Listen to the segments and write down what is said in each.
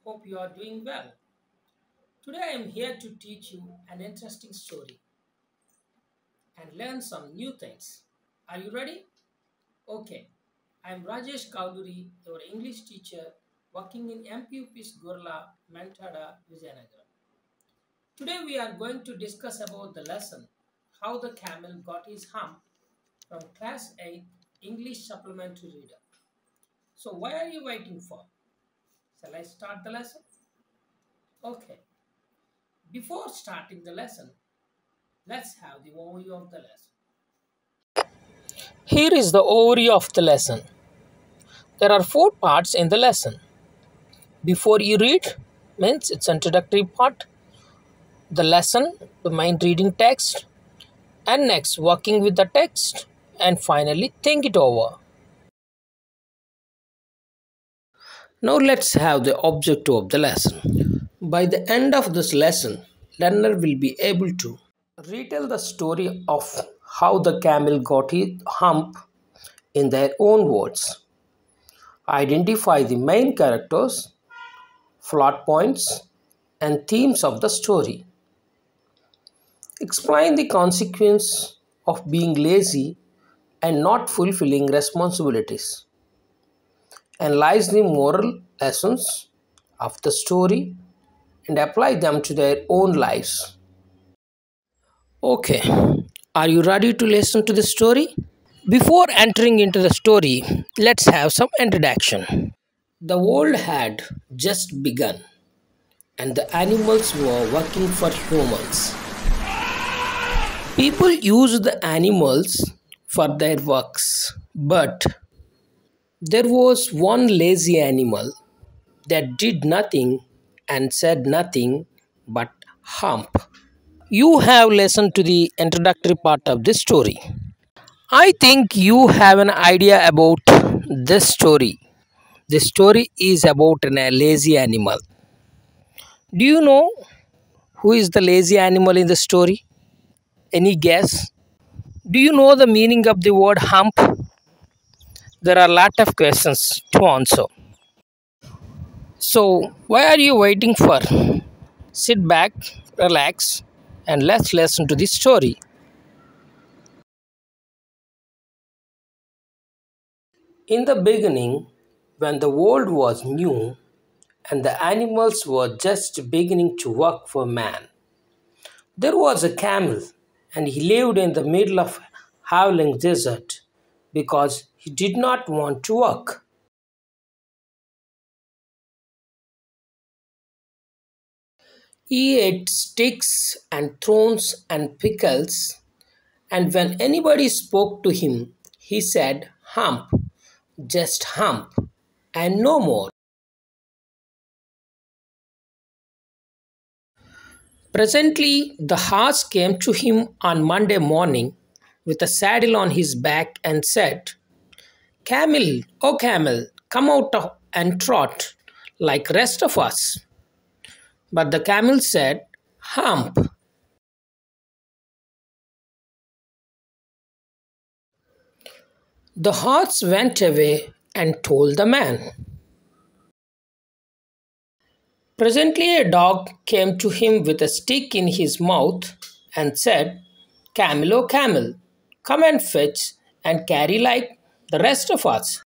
Hope you are doing well. Today I am here to teach you an interesting story and learn some new things. Are you ready? Okay. I am Rajesh Kauduri, your English teacher working in MPUP's Gurla, Mentada, Vizianagaram. Today we are going to discuss about the lesson How the Camel Got His Hump from Class 8 English Supplementary Reader. So why are you waiting for? Shall I start the lesson? Okay. Before starting the lesson, let's have the overview of the lesson. Here is the overview of the lesson. There are four parts in the lesson. Before you read means its introductory part, the lesson, the main reading text, and next working with the text, and finally think it over. Now let's have the objective of the lesson. By the end of this lesson, learner will be able to retell the story of how the camel got his hump in their own words. Identify the main characters, plot points, and themes of the story. Explain the consequence of being lazy and not fulfilling responsibilities. Analyze the moral lessons of the story and apply them to their own lives. Okay, are you ready to listen to the story? Before entering into the story, let's have some introduction. The world had just begun and the animals were working for humans. People used the animals for their works, but there was one lazy animal that did nothing and said nothing but hump. You have listened to the introductory part of this story. I think you have an idea about this story. This story is about a lazy animal. Do you know who is the lazy animal in the story? Any guess? Do you know the meaning of the word hump? There are a lot of questions to answer. So, why are you waiting for? Sit back, relax, and let's listen to the story. In the beginning, when the world was new and the animals were just beginning to work for man, there was a camel and he lived in the middle of a howling desert because he did not want to work. He ate sticks and thorns and pickles, and when anybody spoke to him, he said, Hump, just hump, and no more. Presently, the horse came to him on Monday morning with a saddle on his back and said, Camel, oh camel, come out and trot like rest of us. But the camel said, Hump. The horse went away and told the man. Presently, a dog came to him with a stick in his mouth and said, Camel, oh camel, come and fetch and carry like the rest of us.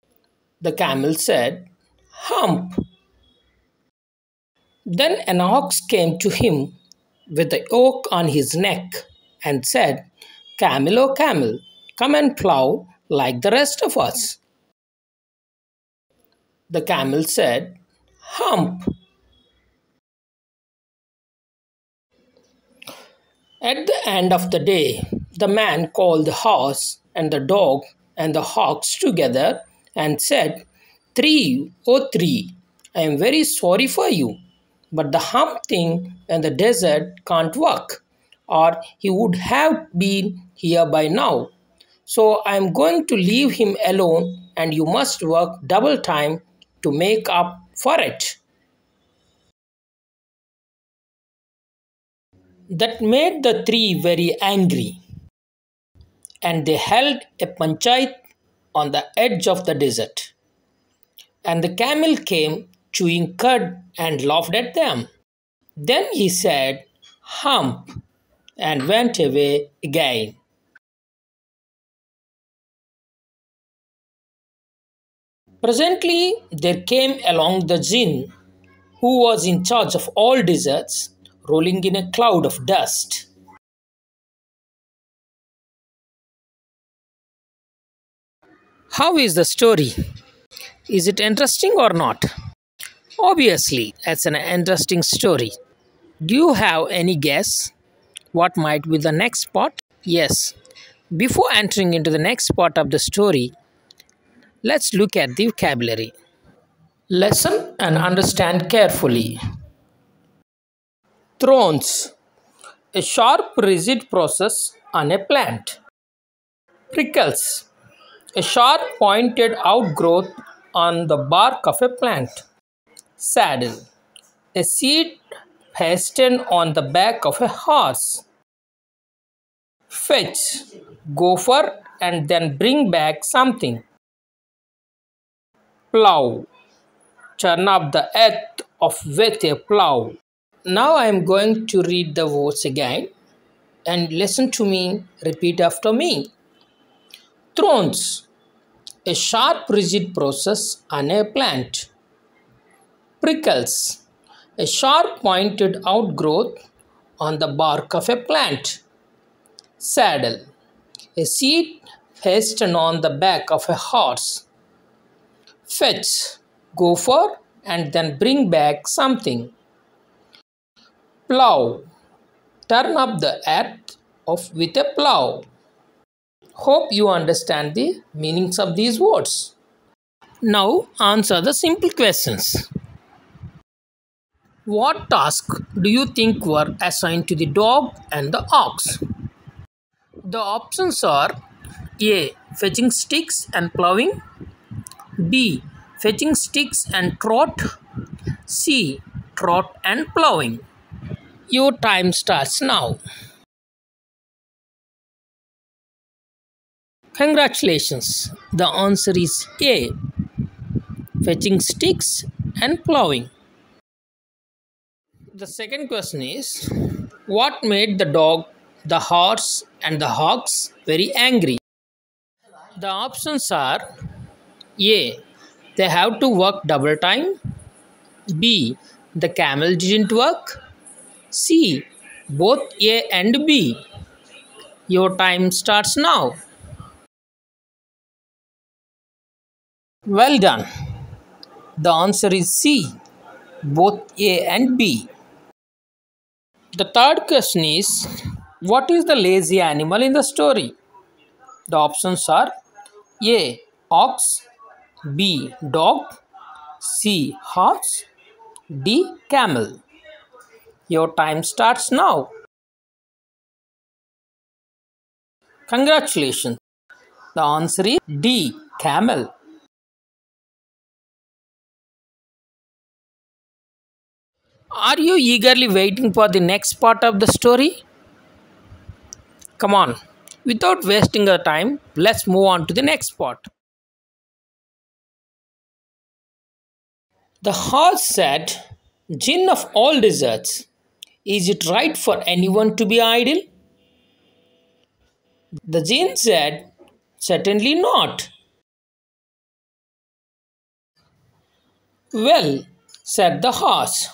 The camel said, Hump. Then an ox came to him with a yoke on his neck and said, Camel, oh camel, come and plow like the rest of us. The camel said, Hump. At the end of the day, the man called the horse and the dog and the ox together and said, Three, oh three, I am very sorry for you, but the hump thing in the desert can't work, or he would have been here by now. So I am going to leave him alone, and you must work double time to make up for it. That made the three very angry, and they held a panchayat on the edge of the desert. And the camel came chewing cud and laughed at them. Then he said, "Hump," and went away again. Presently there came along the jinn, who was in charge of all deserts, rolling in a cloud of dust. How is the story? Is it interesting or not? Obviously, it's an interesting story. Do you have any guess what might be the next part? Yes. Before entering into the next part of the story, let's look at the vocabulary. Listen and understand carefully. Thorns, a sharp rigid process on a plant. Prickles, a sharp pointed outgrowth on the bark of a plant. Saddle, a seat fastened on the back of a horse. Fetch, go for and then bring back something. Plow, turn up the earth of with a plow. Now I am going to read the words again and listen to me, repeat after me. Thorns, a sharp rigid process on a plant. Prickles, a sharp pointed outgrowth on the bark of a plant. Saddle, a seat fastened on the back of a horse. Fetch, go for and then bring back something. Plow, turn up the earth of with a plow. Hope you understand the meanings of these words. Now answer the simple questions. What tasks do you think were assigned to the dog and the ox? The options are A. Fetching sticks and plowing, B. Fetching sticks and trot, C. Trot and plowing. Your time starts now. Congratulations. The answer is A. Fetching sticks and plowing. The second question is, what made the dog, the horse, and the ox very angry? The options are A. They have to work double time, B. The camel didn't work, C. Both A and B. Your time starts now. Well done. The answer is C. Both A and B. The third question is, what is the lazy animal in the story? The options are A. Ox, B. Dog, C. Horse, D. Camel. Your time starts now. Congratulations. The answer is D. Camel. Are you eagerly waiting for the next part of the story? Come on. Without wasting our time, let's move on to the next part. The horse said, "Jinn of all deserts, is it right for anyone to be idle?" The jinn said, "Certainly not." "Well," said the horse,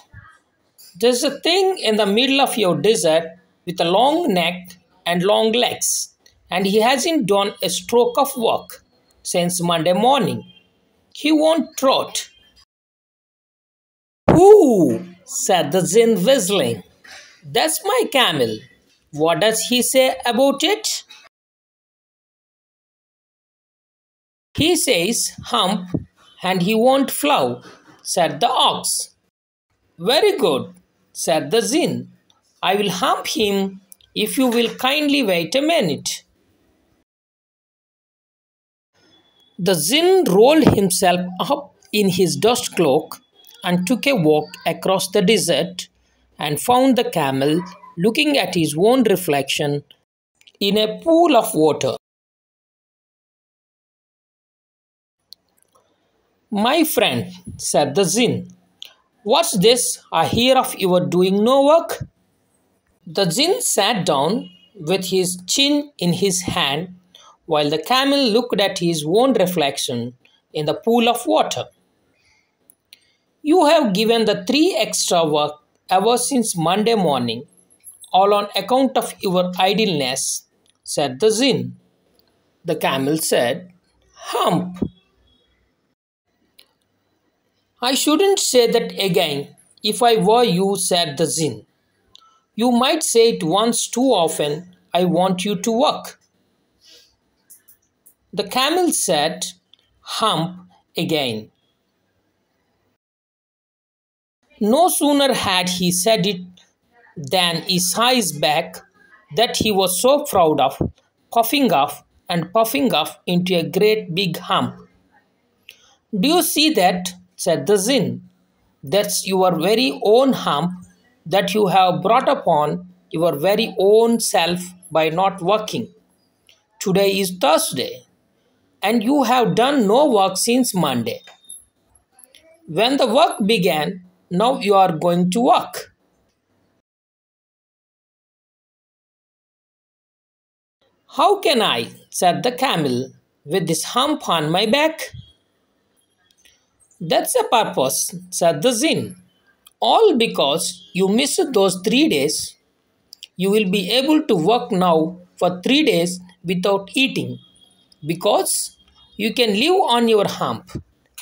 "there's a thing in the middle of your desert with a long neck and long legs, and he hasn't done a stroke of work since Monday morning. He won't trot." "Whoo!" said the jinn, whistling. "That's my camel. What does he say about it?" "He says hump, and he won't plow," said the ox. "Very good," said the jinn. "I will hump him if you will kindly wait a minute." The jinn rolled himself up in his dust cloak and took a walk across the desert and found the camel looking at his own reflection in a pool of water. "My friend," said the jinn, What's this? I hear of your doing no work. The Jinn sat down with his chin in his hand while the camel looked at his own reflection in the pool of water. You have given the three extra work ever since Monday morning, all on account of your idleness, said the Jinn. The camel said, Hump. I shouldn't say that again if I were you, said the Jinn. You might say it once too often. I want you to work. The camel said, Hump again. No sooner had he said it than he saw his back that he was so proud of, puffing off and puffing off into a great big hump. Do you see that? Said the Jinn. That's your very own hump that you have brought upon your very own self by not working. Today is Thursday, and you have done no work since Monday. When the work began, now you are going to work. How can I, said the camel, with this hump on my back? That's a purpose, said the Jinn. All because you missed those 3 days. You will be able to work now for 3 days without eating because you can live on your hump.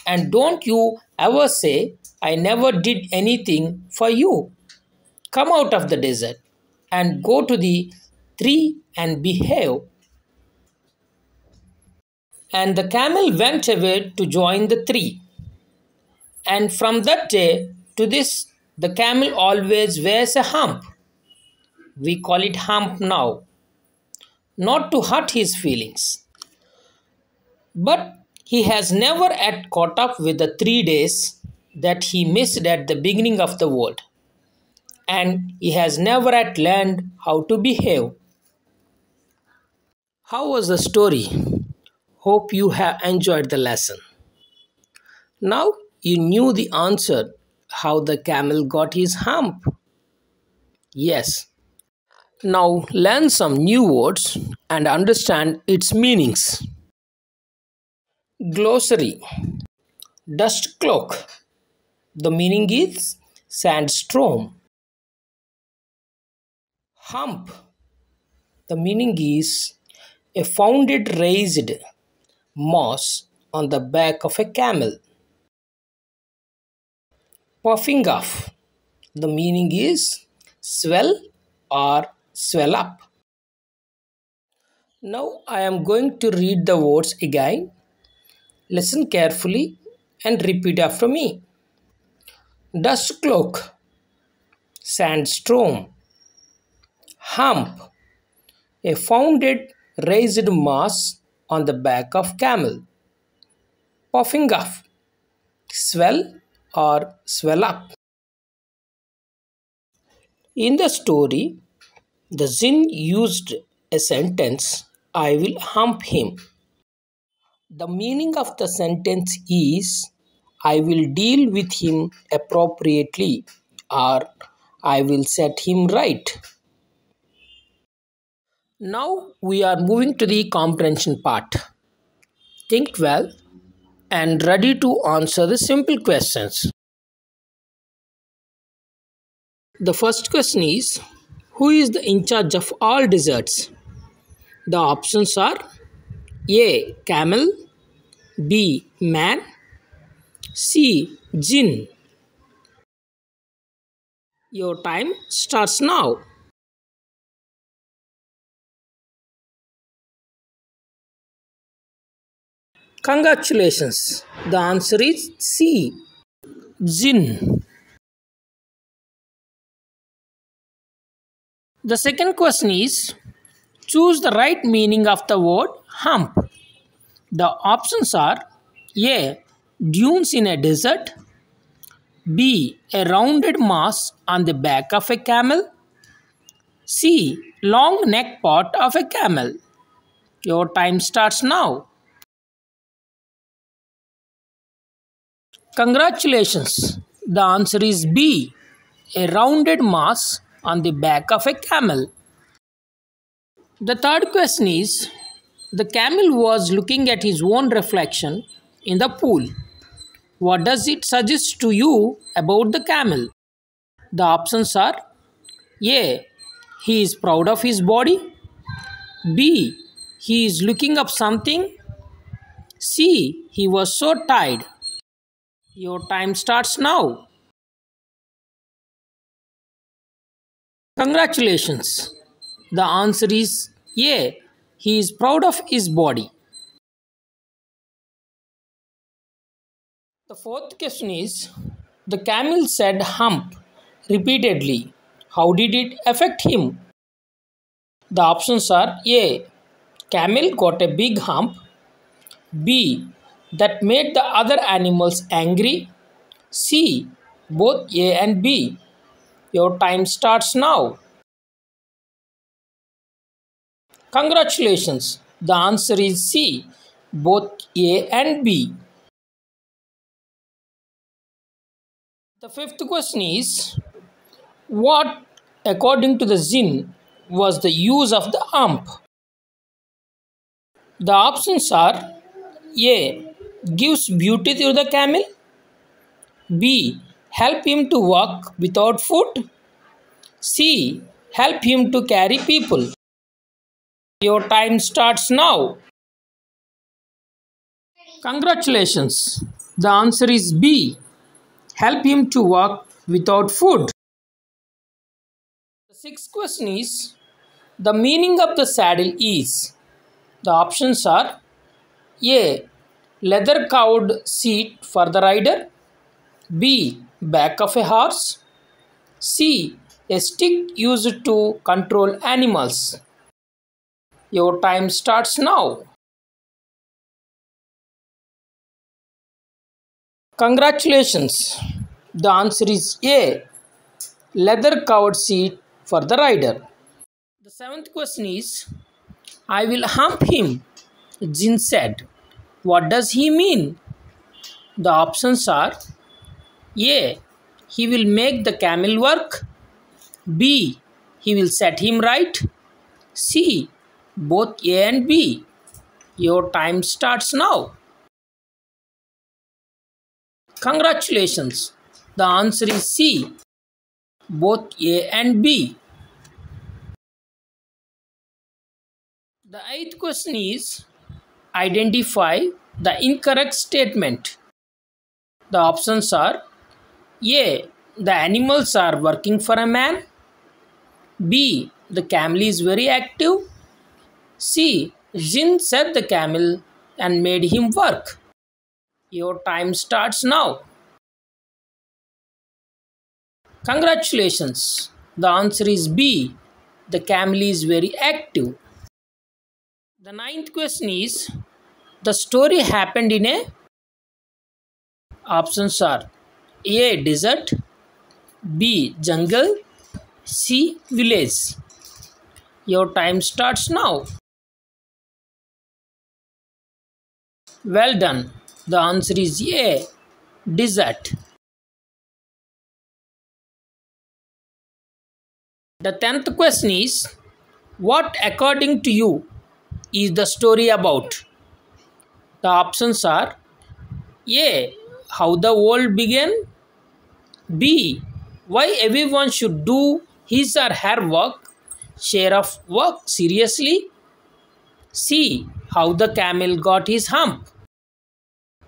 And don't you ever say, I never did anything for you. Come out of the desert and go to the tree and behave. And the camel went away to join the tree. And from that day to this, the camel always wears a hump. We call it hump now, not to hurt his feelings. But he has never yet caught up with the 3 days that he missed at the beginning of the world. And he has never yet learned how to behave. How was the story? Hope you have enjoyed the lesson. Now you knew the answer how the camel got his hump. Yes. Now learn some new words and understand its meanings. Glossary. Dust cloak. The meaning is sandstorm. Hump. The meaning is a founded raised moss on the back of a camel. Puffing off. The meaning is swell or swell up. Now I am going to read the words again. Listen carefully and repeat after me. Dust cloak, sandstorm, hump, a founded raised mass on the back of camel, puffing off, swell or swell up. In the story, the Jinn used a sentence, I will hump him. The meaning of the sentence is, I will deal with him appropriately or I will set him right. Now we are moving to the comprehension part. Think well and ready to answer the simple questions. The first question is, who is the in charge of all deserts? The options are A. Camel, B. Man, C. Jinn. Your time starts now. Congratulations. The answer is C. Jinn. The second question is, choose the right meaning of the word hump. The options are A. Dunes in a desert, B. A rounded mass on the back of a camel, C. Long neck part of a camel. Your time starts now. Congratulations. The answer is B, a rounded mass on the back of a camel. The third question is, the camel was looking at his own reflection in the pool. What does it suggest to you about the camel? The options are A, he is proud of his body. B, he is looking up something. C, he was so tired. Your time starts now. Congratulations. The answer is A, he is proud of his body. The fourth question is, the camel said hump repeatedly. How did it affect him? The options are A, camel got a big hump. B, that made the other animals angry. C, both A and B. Your time starts now. Congratulations. The answer is C, both A and B. The fifth question is, what, according to the Zin, was the use of the hump? The options are A, gives beauty to the camel. B, help him to walk without foot. C, help him to carry people. Your time starts now. Congratulations. The answer is B, help him to walk without food. The sixth question is, the meaning of the saddle is. The options are A, leather covered seat for the rider. B, back of a horse. C, a stick used to control animals. Your time starts now. Congratulations. The answer is A, leather covered seat for the rider. The seventh question is, I will hump him, Jin said. What does he mean? The options are A, he will make the camel work. B, he will set him right. C, both A and B. Your time starts now. Congratulations. The answer is C, both A and B. The eighth question is, identify the incorrect statement. The options are A, the animals are working for a man. B, the camel is very active. C, Jin said the camel and made him work. Your time starts now. Congratulations. The answer is B, the camel is very active. The ninth question is, the story happened in a. Options are A, desert. B, jungle. C, village. Your time starts now. Well done. The answer is A, desert. The 10th question is, what according to you is the story about? The options are A, how the world began. B, why everyone should do his or her work, share of work seriously. C, how the camel got his hump.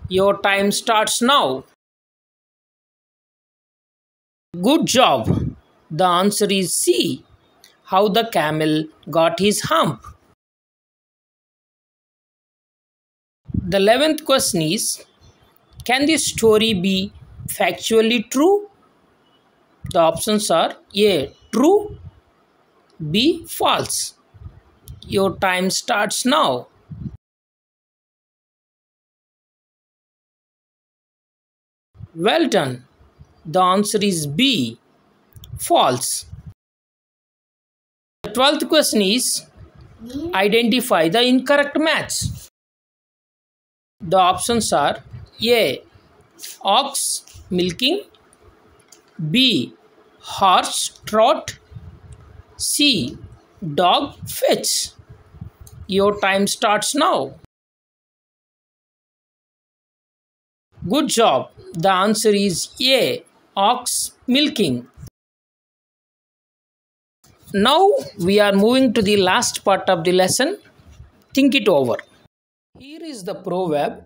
Your time starts now. Good job. The answer is C, how the camel got his hump. The 11th question is, can this story be factually true? The options are A, true. B, false. Your time starts now. Well done. The answer is B, false. The 12th question is, identify the incorrect match. The options are A, ox milking. B. Horse trot. C. Dog fetch. Your time starts now. Good job. The answer is A. Ox milking. Now we are moving to the last part of the lesson. Think it over. Here is the proverb,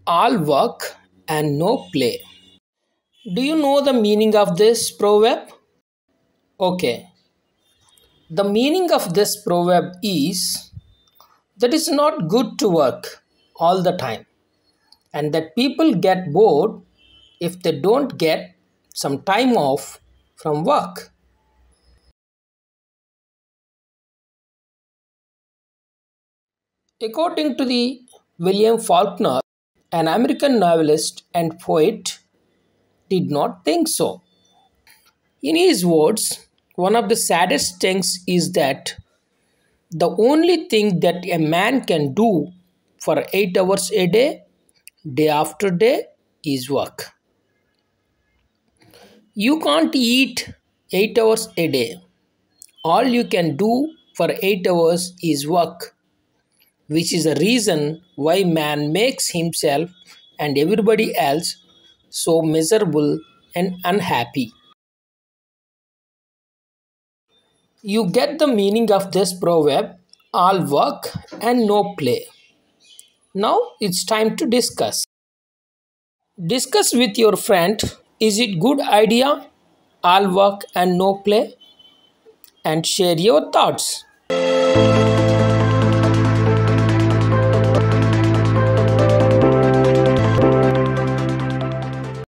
all work and no play. Do you know the meaning of this proverb? Okay. The meaning of this proverb is that it's not good to work all the time and that people get bored if they don't get some time off from work. According to the William Faulkner, an American novelist and poet, did not think so. In his words, one of the saddest things is that the only thing that a man can do for 8 hours a day, day after day, is work. You can't eat 8 hours a day. All you can do for 8 hours is work, which is the reason why man makes himself and everybody else so miserable and unhappy. You get the meaning of this proverb, all work and no play. Now it's time to discuss. Discuss with your friend, is it good idea all work and no play? And share your thoughts.